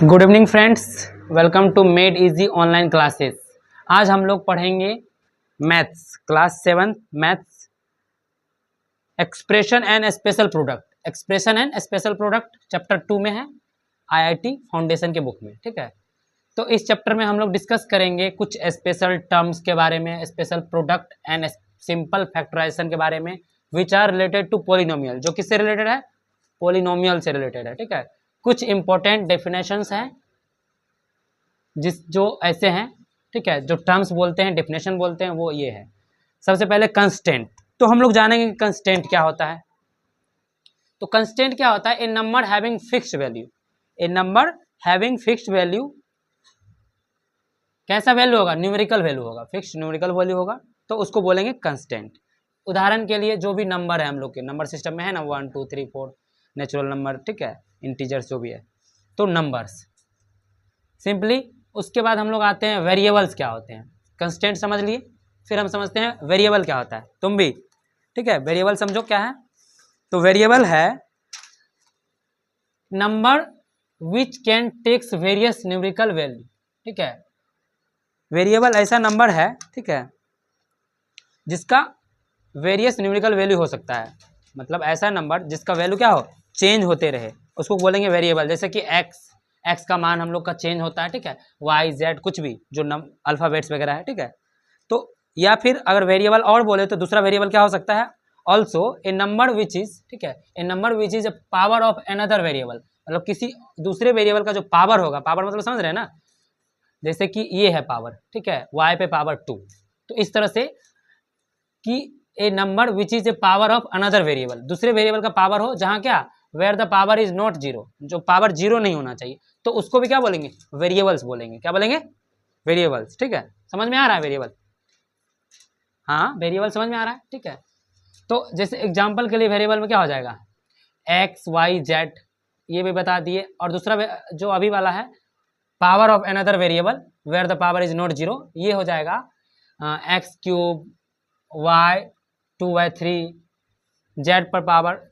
Good evening friends, welcome to made easy online classes. आज हम लोग पढ़ेंगे maths class 7 maths expression and special product. Expression and special product chapter 2 में है, IIT foundation के book में। ठीक है, तो इस चैप्टर में हम लोग डिस्कस करेंगे कुछ स्पेशल टर्म्स के बारे में, special product and simple factorisation के बारे में, which are related to polynomial, जो किससे रिलेटेड है? पोलिनोमियल से रिलेटेड है। ठीक है, कुछ इंपॉर्टेंट डेफिनेशंस हैं जो ऐसे हैं। ठीक है, जो टर्म्स बोलते हैं, डेफिनेशन बोलते हैं, वो ये है। सबसे पहले कंस्टेंट, तो हम लोग जानेंगे कि कंस्टेंट क्या होता है। तो कंस्टेंट क्या होता है? A number having fixed value. A number having fixed value, कैसा वैल्यू होगा? न्यूमेरिकल वैल्यू होगा, फिक्स्ड न्यूमेरिकल वैल्यू होगा, तो उसको बोलेंगे कंस्टेंट। उदाहरण के लिए जो भी नंबर है, हम लोग के नंबर सिस्टम में है ना, 1 2 3 4 नेचुरल नंबर, ठीक है, इंटीजर्स जो भी है, तो नंबर्स सिंपली। उसके बाद हम लोग आते हैं वेरिएबल्स क्या होते हैं। कंस्टेंट समझ लिए, फिर हम समझते हैं वेरिएबल क्या होता है। तुम भी ठीक है, वेरिएबल समझो क्या है। तो वेरिएबल है number which can takes various numerical value. ठीक है, वेरिएबल ऐसा नंबर है, ठीक है, जिसका वेरियस न्यूमेरिकल वैल्यू हो सकता है। मतलब ऐसा नंबर जिसका वैल्यू क्या हो, चेंज होते रहे, उसको बोलेंगे वेरिएबल। जैसे कि एक्स का मान हम लोग का चेंज होता है, ठीक है, वाई जेड कुछ भी जो अल्फ़ाबेट्स वगैरह है, ठीक है। तो या फिर अगर वेरिएबल और बोले तो दूसरा वेरिएबल क्या हो सकता है? Also a number which is, ठीक है, a number which is a power of another variable. मतलब किसी दूसरे वेरिएबल का जो पावर होगा, पावर मतलब समझ रहे हैं ना, जैसे कि ये है पावर, ठीक है, वाई पे पावर 2, तो इस तरह से कि a number which is a power of another variable, दूसरे वेरिएबल का पावर हो जहाँ क्या, where the power is not zero, जो पावर जीरो नहीं होना चाहिए, तो उसको भी क्या बोलेंगे? वेरिएबल्स बोलेंगे। क्या बोलेंगे? वेरिएबल्स। ठीक है, समझ में आ रहा है वेरिएबल? हाँ, वेरिएबल समझ में आ रहा है। ठीक है, तो जैसे एग्जाम्पल के लिए वेरिएबल में क्या हो जाएगा, एक्स वाई जेड, ये भी बता दिए। और दूसरा जो अभी वाला है, power of another variable where the power is not zero, ये हो जाएगा एक्स क्यूब, वाई 2/3, जेड पर पावर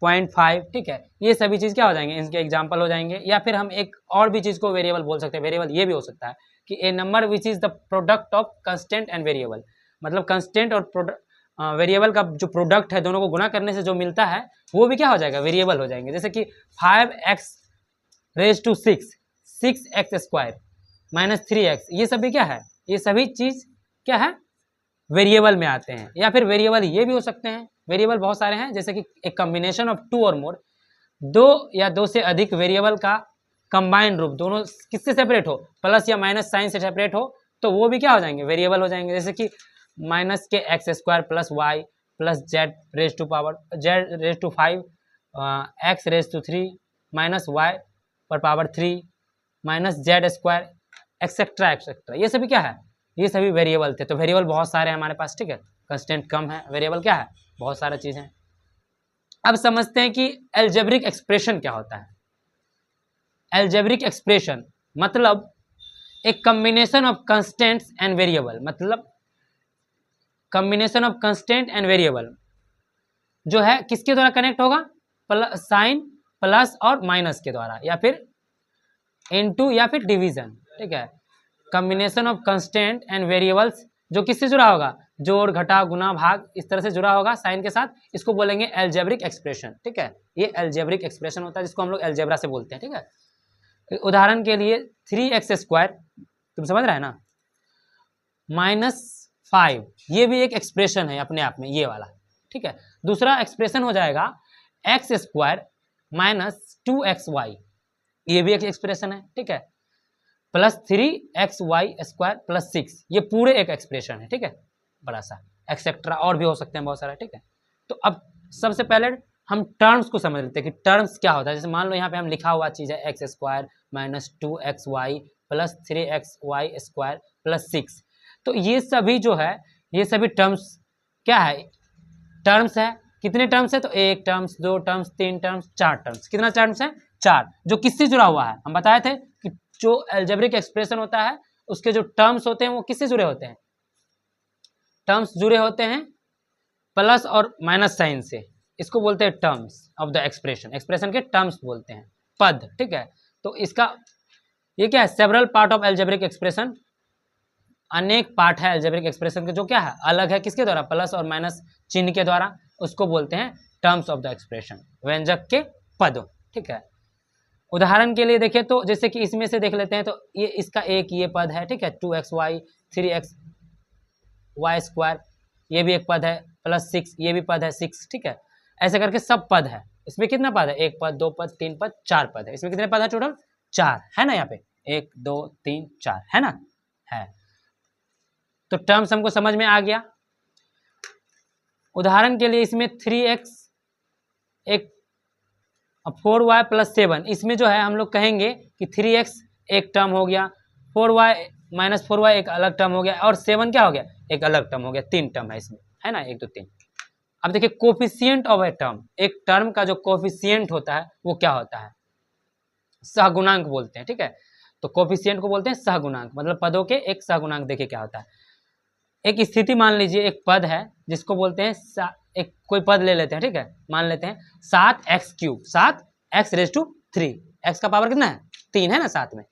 0.5। ठीक है, ये सभी चीज़ क्या हो जाएंगे, इनके एग्जाम्पल हो जाएंगे। या फिर हम एक और भी चीज़ को वेरिएबल बोल सकते हैं। वेरिएबल ये भी हो सकता है कि a number which is the product of constant and variable. मतलब कंस्टेंट और वेरिएबल का जो प्रोडक्ट है, दोनों को गुना करने से जो मिलता है, वो भी क्या हो जाएगा? वेरिएबल हो जाएंगे। जैसे कि 5x⁻6, 6x² -3x, ये सभी क्या है? ये सभी चीज़ क्या है? वेरिएबल में आते हैं। या फिर वेरिएबल ये भी हो सकते हैं, वेरिएबल बहुत सारे हैं, जैसे कि एक कॉम्बिनेशन ऑफ 2 और मोर, 2 या 2 से अधिक वेरिएबल का कंबाइंड रूप, दोनों किससे सेपरेट हो, प्लस या माइनस साइन से सेपरेट हो, तो वो भी क्या हो जाएंगे? वेरिएबल हो जाएंगे। जैसे कि माइनस के x² plus Y plus Z raise to 5 x⁻³ minus Y पर power 3 minus z² etcetera etcetera, ये सभी क्या है? ये सभी वेरिएबल थे। तो वेरिएबल बहुत सारे हैं हमारे पास। ठीक है, कंस्टेंट कम है, वेरिएबल क्या है? बहुत सारा चीज़ है। अब समझते हैं कि एल्जेब्रिक एक्सप्रेशन क्या होता है। एल्जेब्रिक एक्सप्रेशन मतलब एक combination of constants and variable, मतलब combination of constant and variable जो है किसके द्वारा कनेक्ट होगा? साइन प्लस और माइनस के द्वारा, या फिर इनटू या फिर डिवीजन। ठीक है, combination of constant and variables जो किससे जुड़ा होगा? जोड़ घटा गुना भाग, इस तरह से जुड़ा होगा साइन के साथ, इसको बोलेंगे एल्जेब्रिक एक्सप्रेशन। ठीक है, ये एल्जेब्रिक एक्सप्रेशन होता है, जिसको हम लोग एल्जेब्रा से बोलते हैं। ठीक है, उदाहरण के लिए 3x², तुम समझ रहे हैं ना, -5, ये भी एक एक्सप्रेशन है अपने आप में, ये वाला। ठीक है, दूसरा एक्सप्रेशन हो जाएगा x² -2xy, ये भी एक एक्सप्रेशन है। ठीक है, +3xy² + 6, ये पूरे एक एक्सप्रेशन है। ठीक है, बड़ा सा एक्सेट्रा और भी हो सकते हैं बहुत सारा। ठीक है, तो अब सबसे पहले हम टर्म्स को समझ लेते हैं कि टर्म्स क्या होता है। जैसे मान लो यहाँ पे हम लिखा हुआ चीज़ है x² -2xy + 3xy² + 6, तो ये सभी जो है, ये सभी टर्म्स क्या है? टर्म्स है। कितने टर्म्स है? तो 1 टर्म्स, 2 टर्म्स, 3 टर्म्स, 4 टर्म्स। कितना टर्म्स है? 4, जो किससे जुड़ा हुआ है? हम बताए थे कि जो एल्जेब्रिक एक्सप्रेशन होता है, उसके जो टर्म्स होते हैं वो किससे जुड़े होते हैं? टर्म्स जुड़े होते हैं प्लस और माइनस साइन से, इसको बोलते हैं terms of the expression. Expression के टर्म्स बोलते हैं, पद। ठीक है, तो इसका ये क्या है, several part of algebraic expression, अनेक पार्ट है एल्जेब्रिक एक्सप्रेशन के जो क्या है, अलग है, किसके द्वारा, प्लस और माइनस चिन्ह के द्वारा, उसको बोलते हैं टर्म्स ऑफ द एक्सप्रेशन, व्यंजक के पदों। ठीक है, उदाहरण के लिए देखें तो जैसे कि इसमें से देख लेते हैं, तो ये इसका एक ये पद है, ठीक है, 2xy 3xy स्क्वायर, ये भी एक पद है, प्लस 6 ये भी पद है 6, ठीक है, ऐसे करके सब पद है। इसमें कितना पद है, एक पद, दो पद, तीन पद, चार पद है। इसमें कितने पद है टोटल, चार है ना, यहाँ पे 1 2 3 4 है ना, है। तो टर्म्स हमको समझ में आ गया। उदाहरण के लिए इसमें 3x एक 4y प्लस 7, इसमें जो है हम लोग कहेंगे कि 3x एक टर्म हो गया, 4y माइनस 4y एक अलग टर्म हो गया, और 7 क्या हो गया, एक अलग टर्म हो गया, 3 टर्म है इसमें, है ना, 1 2 3। अब देखिए कोफिशिएंट ऑफ ए टर्म, एक टर्म का जो कोफिशिएंट होता है वो क्या होता है, सहगुणांक बोलते हैं। ठीक है, तो कोफिशिएंट को बोलते हैं सहगुणांक, मतलब पदों के एक सहगुणांक। देखिए क्या होता है, एक स्थिति मान लीजिए, एक पद है जिसको बोलते हैं एक कोई पद ले लेते हैं, ठीक है, मान लेते हैं 7x3, 7x⁻3, x का पावर कितना है, 3 है ना 7 में।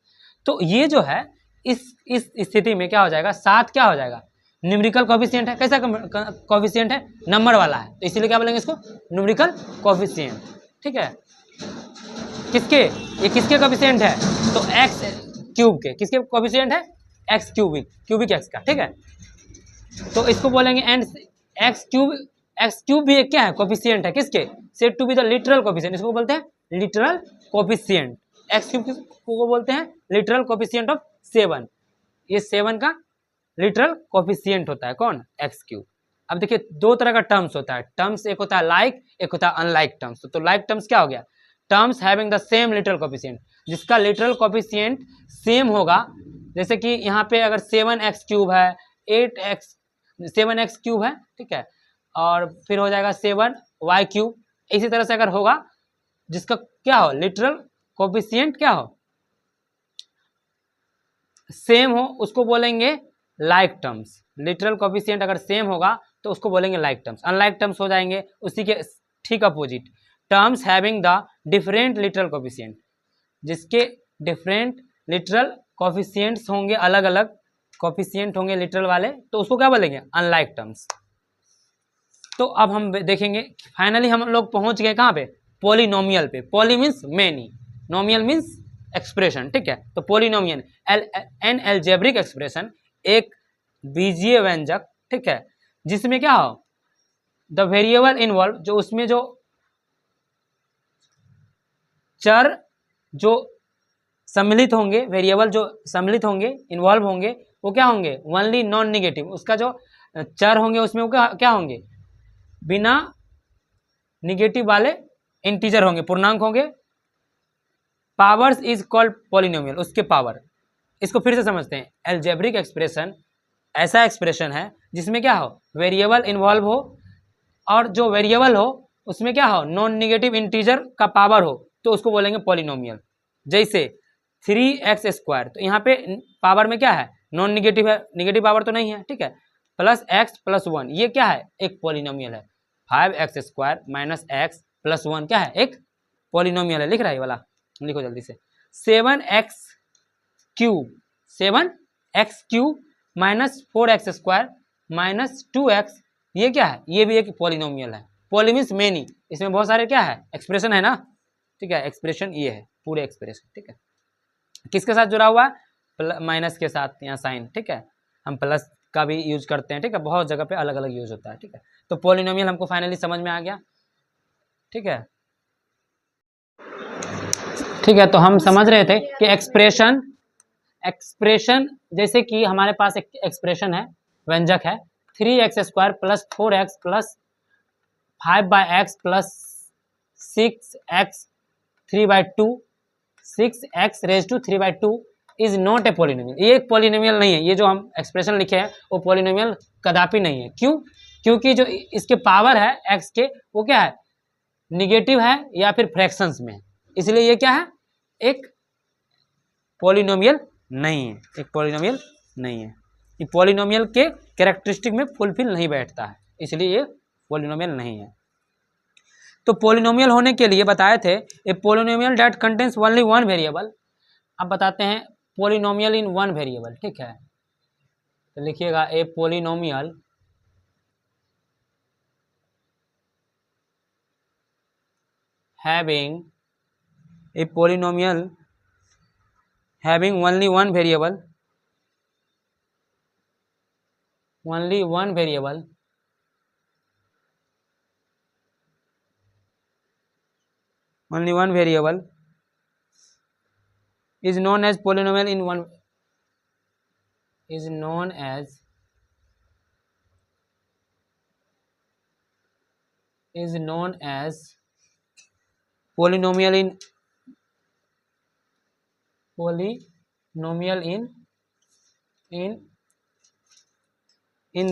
तो ये जो है इस स्थिति में क्या हो जाएगा, 7 क्या हो जाएगा, न्यूमेरिकल कोफिशिएंट है। कैसा कोफिशिएंट है, नंबर वाला है, तो इसीलिए क्या बोलेंगे इसको, न्यूमेरिकल कोफिशिएंट। ठीक है, किसके, ये किसके कोफिशिएंट है, तो x³ के, किसके कोफिशिएंट है, x क्यूबिक x का। ठीक है, तो इसको बोलेंगे एंड x³ भी एक क्या है, कोफिशिएंट है, किसके, said to be the literal coefficient, इसको बोलते हैं लिटरल कोफिशिएंट। x³ को बोलते हैं लिटरल कोफिशिएंट ऑफ 7, ये 7 का लिटरल कोफिशिएंट होता है, कौन, x³। अब देखिए दो तरह का टर्म्स होता है, टर्म्स एक होता है लाइक, एक होता है अनलाइक टर्म्स। तो लाइक टर्म्स क्या हो गया, terms having the same literal coefficient, जिसका लिटरल कोफिशिएंट सेम होगा। जैसे कि यहाँ पे अगर 7x³ है, 7x³ है, ठीक है, और फिर हो जाएगा 7y³, इसी तरह से अगर होगा जिसका क्या हो, लिटरल कोफिशिएंट क्या हो, सेम हो, उसको बोलेंगे लाइक टर्म्स। लिटरल कोफिशिएंट अगर सेम होगा तो उसको बोलेंगे लाइक टर्म्स। अनलाइक टर्म्स हो जाएंगे उसी के ठीक opposite, terms having the different literal coefficient, जिसके डिफरेंट लिटरल कोफिशिएंट्स होंगे, अलग अलग कोफिशिएंट होंगे लिटरल वाले, तो उसको क्या बोलेंगे, अनलाइक टर्म्स। तो अब हम देखेंगे, फाइनली हम लोग पहुंच गए कहाँ पे, पॉलिनोमियल पे। Poly means many, नोमियल means expression. ठीक है, तो पॉलिनोमियल एन एल्जेब्रिक एक्सप्रेशन, एक बीजीय व्यंजक, ठीक है, जिसमें क्या हो, द वेरिएबल इन्वॉल्व, जो उसमें जो चर जो सम्मिलित होंगे, वेरिएबल जो सम्मिलित होंगे, इन्वॉल्व होंगे, वो क्या होंगे, ओनली नॉन निगेटिव, उसका जो चर होंगे उसमें वो क्या होंगे, बिना निगेटिव वाले इंटीजर होंगे, पूर्णांक होंगे। पावर्स इज कॉल्ड पॉलिनोमियल, उसके पावर। इसको फिर से समझते हैं, एल्जेब्रिक एक्सप्रेशन ऐसा एक्सप्रेशन है जिसमें क्या हो, वेरिएबल इन्वॉल्व हो, और जो वेरिएबल हो उसमें क्या हो, नॉन निगेटिव इंटीजर का पावर हो, तो उसको बोलेंगे पॉलिनोमियल। जैसे 3x², तो यहाँ पे पावर में क्या है, नॉन निगेटिव है, निगेटिव पावर तो नहीं है, ठीक है, प्लस x+1, ये क्या है, एक पॉलिनोमियल है। 5x² माइनस x प्लस 1 क्या है, एक पॉलिनोमियल है। लिख रहा है ये वाला, लिखो जल्दी से। 7x³ minus 4x² minus 2x, ये क्या है, ये भी एक पॉलिनोमियल है। पॉली मीन्स मेनी, इसमें बहुत सारे क्या है, एक्सप्रेशन है ना, ठीक है, एक्सप्रेशन ये है, पूरे एक्सप्रेशन। ठीक है, किसके साथ जुड़ा हुआ है, माइनस के साथ, यहाँ साइन। ठीक है, हम प्लस का भी यूज करते हैं, ठीक है, बहुत जगह पे अलग अलग यूज होता है। ठीक है, तो पॉलिनोमियल हमको फाइनली समझ में आ गया। ठीक है, ठीक है, तो हम समझ रहे थे कि एक्सप्रेशन जैसे कि हमारे पास एक एक्सप्रेशन है, व्यंजक है 3x² plus 4x plus 5x plus 6x 3/2 6x⁻³ is not a polynomial. ये एक पॉलिनोमियल नहीं है, ये जो हम एक्सप्रेशन लिखे हैं वो पॉलिनोमियल कदापि नहीं है। क्यों, क्योंकि जो इसके पावर है x के, वो क्या है, निगेटिव है या फिर फ्रैक्शंस में है, इसलिए ये क्या है, एक पॉलिनोमियल नहीं है, एक पॉलिनोमियल नहीं है। ये पॉलिनोमियल के कैरेक्टरिस्टिक में फुलफिल नहीं बैठता है, इसलिए ये पॉलिनोमियल नहीं है। तो पॉलिनोमियल होने के लिए बताए थे, a polynomial that contains only one variable, अब बताते हैं पोलिनोमियल इन वन वेरिएबल, ठीक है। तो लिखिएगा ए polynomial having a polynomial having only one variable is known as polynomial in one is known as polynomial in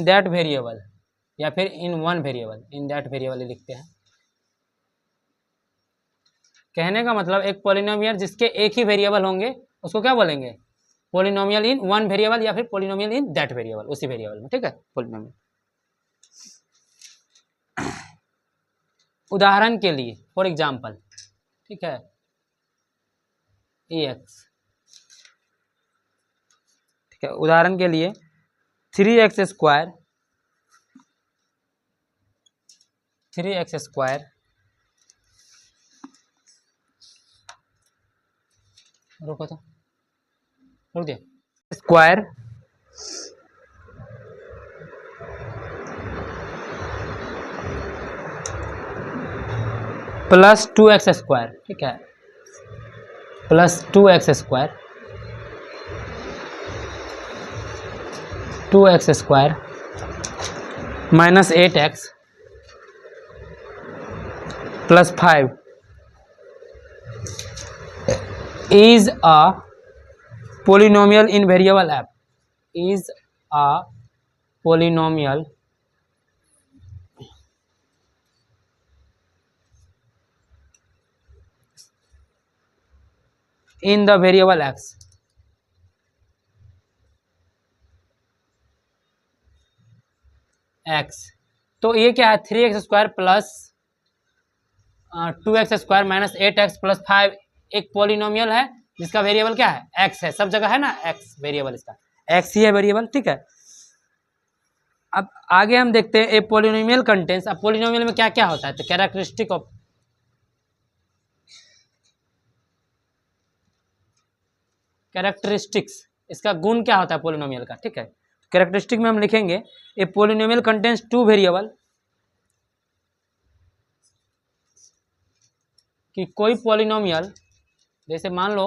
that variable, या फिर in one variable, in that variable लिखते हैं। कहने का मतलब एक पोलिनोमियल जिसके एक ही वेरिएबल होंगे उसको क्या बोलेंगे, पोलिनोमियल इन वन वेरिएबल या फिर पोलिनोमियल इन दैट वेरिएबल, उसी वेरिएबल में, ठीक है, पोलिनोमियल। उदाहरण के लिए फॉर एग्जाम्पल, ठीक है, एक्स, ठीक है, उदाहरण के लिए 3x स्क्वायर रुको तो रुक दिया, स्क्वायर प्लस 2x स्क्वायर, ठीक है, plus 2x square minus 8x plus 5 is a polynomial in variable f, is a polynomial in the variable x, तो ये क्या है, 3x square plus 2x square minus 8x plus 5 एक polynomial है जिसका variable क्या है, x है, सब जगह है ना x वेरिएबल, इसका x ही है वेरिएबल, ठीक है। अब आगे हम देखते हैं ए पॉलिनोमियल कंटेंस, अब पॉलिनोमियल में क्या क्या होता है, तो कैरेक्टरिस्टिक्स, इसका गुण क्या होता है पॉलिनोमियल का, ठीक है। कैरेक्टरिस्टिक में हम लिखेंगे a polynomial contains two variable, कि कोई पॉलिनोमियल, जैसे मान लो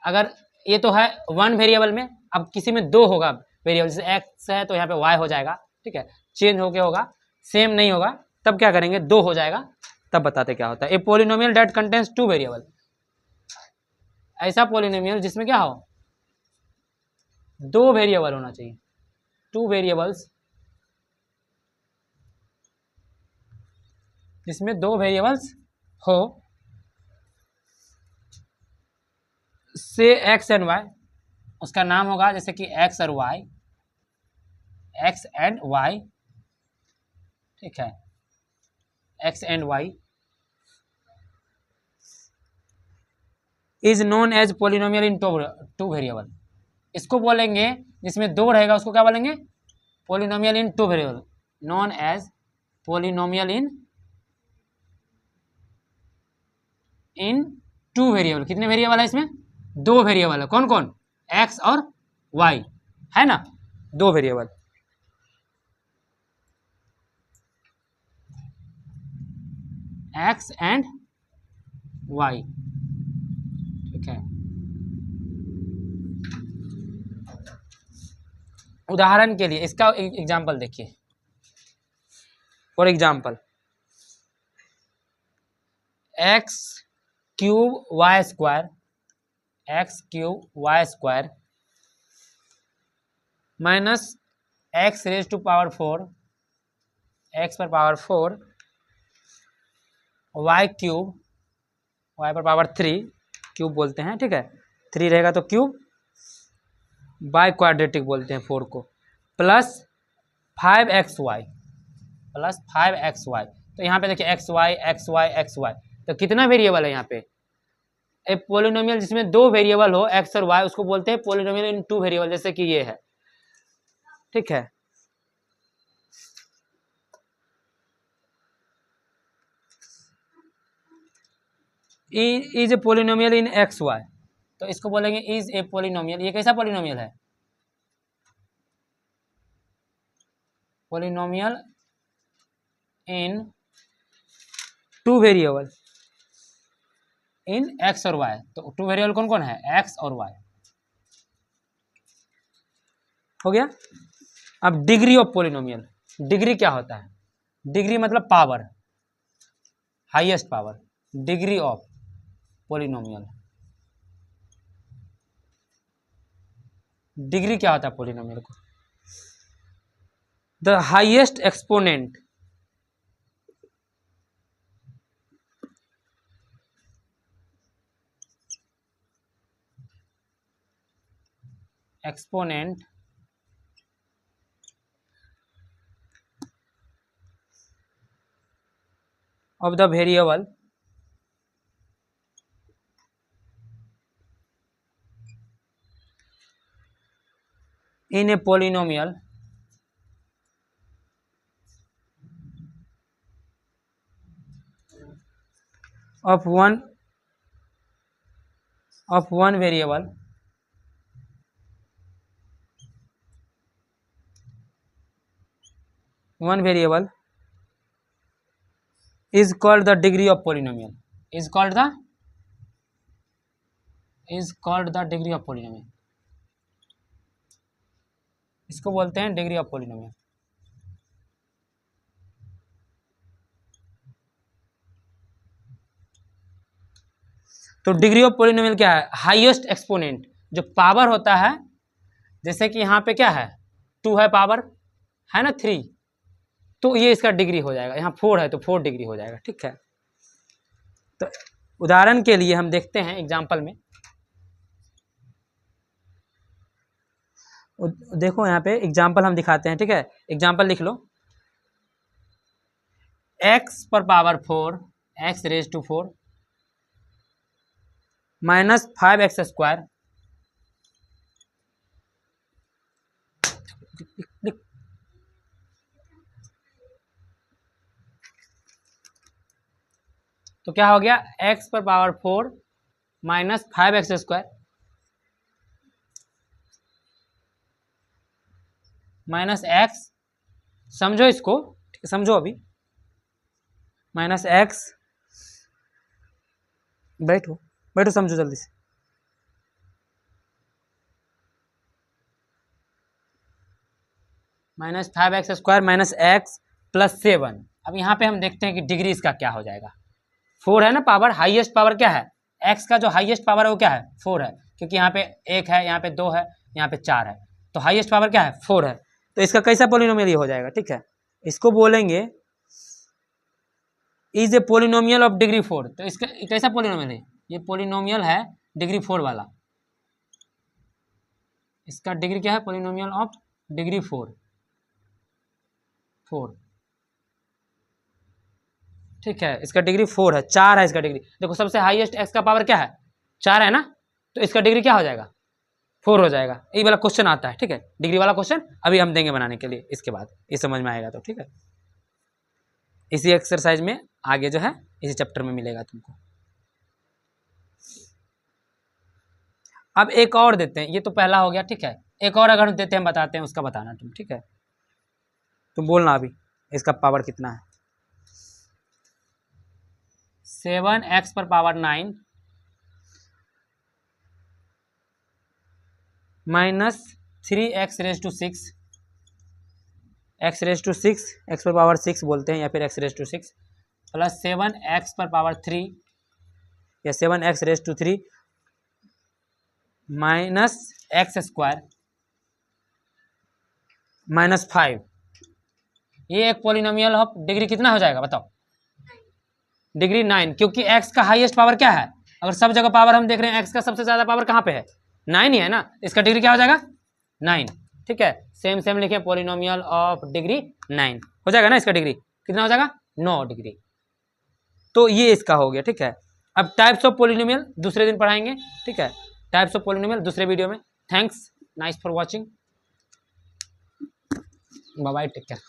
अगर ये तो है वन वेरिएबल में, अब किसी में दो होगा वेरिएबल, जैसे x है तो यहाँ पे y हो जाएगा, ठीक है, चेंज होके होगा, सेम नहीं होगा, तब क्या करेंगे, दो हो जाएगा, तब बताते क्या होता है। A polynomial that contains two variable, ऐसा पॉलिनोमियल जिसमें क्या हो, दो वेरिएबल होना चाहिए, टू वेरिएबल्स, जिसमें दो वेरिएबल्स हो, से x एंड y, उसका नाम होगा जैसे कि x और y, x एंड y, ठीक है, x and y is known as polynomial in two variable, इसको बोलेंगे जिसमें दो रहेगा उसको क्या बोलेंगे, polynomial in two variable, known as polynomial in two variable. कितने वेरिएबल है इसमें, दो वेरिएबल है, कौन कौन, x और y है ना, दो वेरिएबल। x एंड y, ठीक है। उदाहरण के लिए इसका एग्जांपल देखिए, for example x cube y square, x cube y square minus x raise to power 4, x पर पावर 4, वाई क्यूब, वाई पर पावर 3, क्यूब बोलते हैं, ठीक है, 3 रहेगा तो क्यूब, बाई क्वाड्रेटिक बोलते हैं 4 को, प्लस 5xy, प्लस 5xy। तो यहाँ पे देखिए xy, तो कितना वेरिएबल है यहाँ पे, ए पोलिनोमियल जिसमें दो वेरिएबल हो एक्स और वाई, उसको बोलते हैं पोलिनोमियल इन टू वेरिएबल, जैसे कि ये है, ठीक है। Is a polynomial in x y, तो इसको बोलेंगे इज ए पोलिनोमियल। ये कैसा पोलिनोमियल है? Polynomial in two variable in x और वाई। तो टू वेरिएबल कौन कौन है? एक्स और वाई। हो गया। अब डिग्री ऑफ पोलिनोमियल, डिग्री क्या होता है? डिग्री मतलब power, highest power, degree of polynomial. Degree क्या होता है पोलिनोमियल को? The highest exponent of the variable in a polynomial of one variable is called the degree of polynomial, is called the degree of polynomial। इसको बोलते हैं degree of polynomial. तो degree of polynomial क्या है? Highest exponent, जो power होता है, जैसे कि यहाँ पे क्या है, 2 है पावर, है ना 3, तो ये इसका डिग्री हो जाएगा। यहाँ 4 है तो 4 डिग्री हो जाएगा, ठीक है। तो उदाहरण के लिए हम देखते हैं एग्जाम्पल में, देखो यहाँ पे एग्जाम्पल हम दिखाते हैं, ठीक है। एग्जाम्पल लिख लो, x पर power 4 x raise to 4 minus 5x square तो क्या हो गया? x पर power 4 minus 5x square minus x, समझो इसको, समझो अभी, माइनस x, बैठो बैठो समझो जल्दी से, minus 5x square minus x plus 7। अब यहाँ पे हम देखते हैं कि डिग्री इसका क्या हो जाएगा। 4 है ना पावर, हाईएस्ट पावर क्या है? x का जो हाईएस्ट पावर है वो क्या है? 4 है, क्योंकि यहाँ पे 1 है, यहाँ पे 2 है, यहाँ पे 4 है, तो हाईएस्ट पावर क्या है? 4 है। तो इसका कैसा पोलिनोमियल ये हो जाएगा, ठीक है। इसको बोलेंगे is a polynomial of degree 4। तो इसका कैसा पोलिनोमियल है? ये पोलिनोमियल है डिग्री 4 वाला। इसका डिग्री क्या है? पोलिनोमियल ऑफ डिग्री 4, ठीक है। इसका डिग्री 4 है, 4 है इसका डिग्री। देखो सबसे हाईएस्ट x का पावर क्या है? 4 है ना, तो इसका डिग्री क्या हो जाएगा? 4 हो जाएगा। ये वाला क्वेश्चन आता है, ठीक है, डिग्री वाला क्वेश्चन अभी हम देंगे बनाने के लिए, इसके बाद ये समझ में आएगा तो, ठीक है। इसी एक्सरसाइज में आगे जो है इसी चैप्टर में मिलेगा तुमको। अब एक और देते हैं, ये तो पहला हो गया, ठीक है। एक और अगर देते हैं, बताते हैं, उसका बताना तुम, ठीक है। तुम बोलना अभी इसका पावर कितना है। 7x पर power 9 minus 3x raise to 6, x raise to 6, x पर पावर 6 बोलते हैं या फिर x raise to 6 plus 7x पर पावर 3 या 7x raise to 3 minus x square minus 5। ये एक पोलिनोमियल ऑफ डिग्री कितना हो जाएगा बताओ? डिग्री 9, क्योंकि x का हाईएस्ट पावर क्या है? अगर सब जगह पावर हम देख रहे हैं, x का सबसे ज्यादा पावर कहाँ पे है? 9 ही है ना, इसका डिग्री क्या हो जाएगा? 9, ठीक है। सेम लिखे, पोलिनोमियल ऑफ डिग्री 9 हो जाएगा ना। इसका डिग्री कितना हो जाएगा? 9 डिग्री। तो ये इसका हो गया, ठीक है। अब टाइप्स ऑफ पोलिनोमियल दूसरे दिन पढ़ाएंगे, ठीक है, टाइप्स ऑफ पोलिनोमियल दूसरे वीडियो में। Thanks, nice for watching, bye bye, take care.